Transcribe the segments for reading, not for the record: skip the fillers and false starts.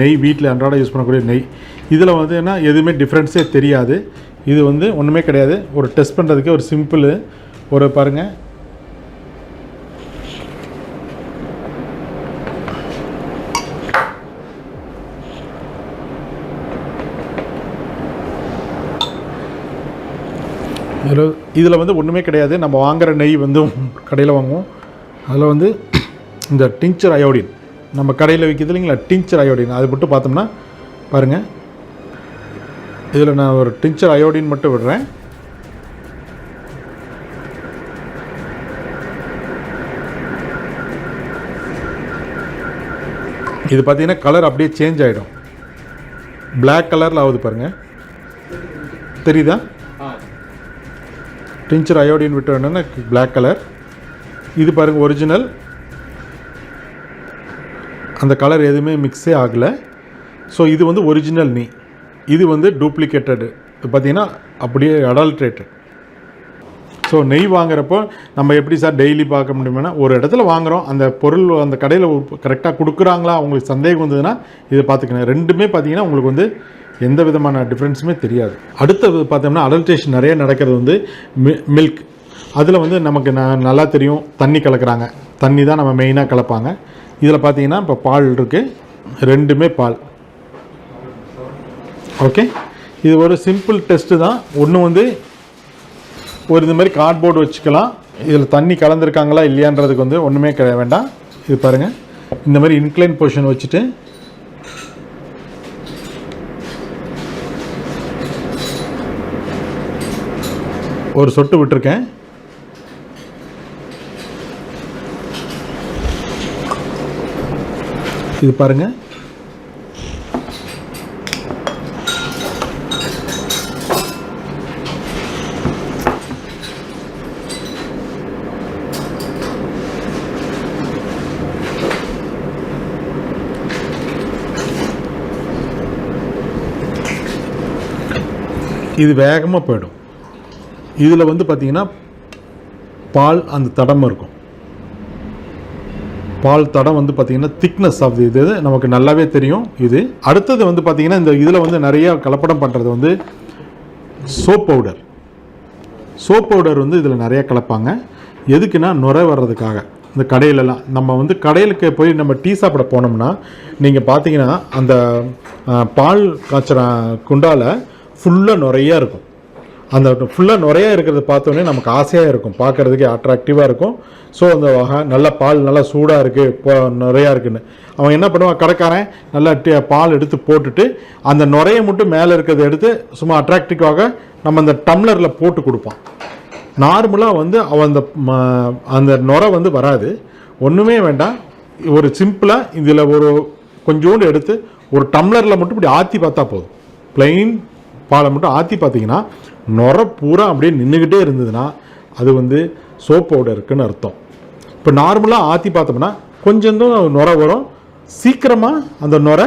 நெய் வீட்டில் அன்றாட யூஸ் பண்ணக்கூடிய நெய் இதில் வந்து என்ன எதுவுமே டிஃப்ரென்ஸே தெரியாது. இது வந்து ஒன்றுமே கிடையாது. ஒரு டெஸ்ட் பண்ணுறதுக்கு ஒரு சிம்பிள் ஒரு பாருங்கள், இதில் வந்து ஒன்றுமே கிடையாது. நம்ம வாங்குகிற நெய் வந்து கடையில் வாங்குவோம். அதில் வந்து இந்த டிங்சர் அயோடின் நம்ம கடையில் விற்கிது இல்லைங்களா, டிங்சர் அயோடின் அது மட்டும் பார்த்தோம்னா பாருங்கள், இதில் நான் ஒரு டிங்சர் அயோடின் மட்டும் விடுறேன். இது பார்த்தீங்கன்னா கலர் அப்படியே சேஞ்ச் ஆகிடும், பிளாக் கலரில் ஆகுது பாருங்கள், தெரியுதா? டிங்சர் அயோடின் விட்டு வேணுன்னா பிளாக் கலர். இது பாருங்கள் ஒரிஜினல், அந்த கலர் எதுவுமே மிக்ஸே ஆகலை. ஸோ இது வந்து ஒரிஜினல் நெய். இது வந்து டூப்ளிகேட்டடு, பார்த்திங்கன்னா அப்படியே அடல்ட்ரேட்டட். ஸோ நெய் வாங்குறப்போ நம்ம எப்படி சார் டெய்லி பார்க்க முடியுமானா, ஒரு இடத்துல வாங்குகிறோம், அந்த பொருள் அந்த கடையில் கரெக்டாக கொடுக்குறாங்களா, உங்களுக்கு சந்தேகம் வந்ததுன்னா இதை பார்த்துக்கணும். ரெண்டுமே பார்த்திங்கன்னா உங்களுக்கு வந்து எந்த விதமான டிஃப்ரென்ஸுமே தெரியாது. அடுத்தது பார்த்தோம்னா அடல்ட்ரேஷன் நிறைய நடக்கிறது வந்து மில்க். அதில் வந்து நமக்கு நல்லா தெரியும், தண்ணி கலக்கிறாங்க, தண்ணி தான் நம்ம மெயினாக கலப்பாங்க. இதில் பார்த்தீங்கன்னா இப்போ பால் இருக்குது, ரெண்டுமே பால். ஓகே, இது ஒரு சிம்பிள் டெஸ்ட்டு தான். ஒன்று வந்து ஒரு இது மாதிரி கார்ட்போர்டு வச்சுக்கலாம், இதில் தண்ணி கலந்துருக்காங்களா இல்லையான்றதுக்கு வந்து ஒன்றுமே வேண்டாம். இது பாருங்கள், இந்த மாதிரி இன்க்ளைன் பொசிஷன் வச்சுட்டு ஒரு சொட்டு விட்டுருக்கேன். இது பாருங்கள், இது வேகமாக போயிடும். இதில் வந்து பார்த்திங்கன்னா பால் அந்த தடம் இருக்கும், பால் தடம் வந்து பார்த்திங்கன்னா திக்னஸ் ஆஃப் இது நமக்கு நல்லாவே தெரியும். இது அடுத்தது வந்து பார்த்திங்கன்னா இந்த இதில் வந்து நிறைய கலப்படம் பண்ணுறது வந்து சோப் பவுடர். சோப் பவுடர் வந்து இதில் நிறைய கலப்பாங்க. எதுக்குன்னா நுரை வர்றதுக்காக. இந்த கடையிலலாம் நம்ம வந்து கடையிலுக்கு போய் நம்ம டீ சாப்பிட போனோம்னா நீங்கள் பார்த்தீங்கன்னா அந்த பால் காய்ச்சற குண்டால் ஃபுல்லாக நுரையாக இருக்கும். அந்த ஃபுல்லாக நுரையா இருக்கிறத பார்த்தோன்னே நமக்கு ஆசையாக இருக்கும், பார்க்குறதுக்கே அட்ராக்டிவாக இருக்கும். ஸோ அந்த நல்ல பால் நல்லா சூடாக இருக்குது, இப்போ நுரையா இருக்குன்னு அவன் என்ன பண்ணுவான், கடைக்காரன் நல்லா பால் எடுத்து போட்டுட்டு அந்த நுரையை மட்டும் மேலே இருக்கிறத எடுத்து சும்மா அட்ராக்டிவாக நம்ம அந்த டம்ளரில் போட்டு கொடுப்பான். நார்மலாக வந்து அவன் அந்த நுரை வந்து வராது, ஒன்றுமே வேண்டாம். ஒரு சிம்பிளாக இதில் ஒரு கொஞ்சோண்டு எடுத்து ஒரு டம்ளரில் மட்டும் இப்படி ஆற்றி பார்த்தா போதும். ப்ளைன் பாலை மட்டும் ஆற்றி பார்த்தீங்கன்னா நுரை பூரா அப்படியே நின்றுக்கிட்டே இருந்ததுன்னா அது வந்து சோப் பவுடருக்குன்னு அர்த்தம். இப்போ நார்மலாக ஆற்றி பார்த்தோம்னா கொஞ்சம் நுரை வரும், சீக்கிரமாக அந்த நுரை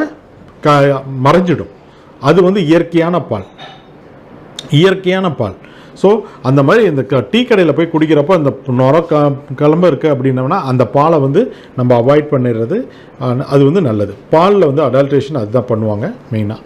மறைஞ்சிடும். அது வந்து இயற்கையான பால், இயற்கையான பால். ஸோ அந்த மாதிரி இந்த டீ கடையில் போய் குடிக்கிறப்போ அந்த நுரை கிளம்ப இருக்குது அப்படின்னோம்னா அந்த பாலை வந்து நம்ம அவாய்ட் பண்ணிடுறது, அது வந்து நல்லது. பாலில் வந்து அடல்ட்ரேஷன் அதுதான் பண்ணுவாங்க மெயினாக.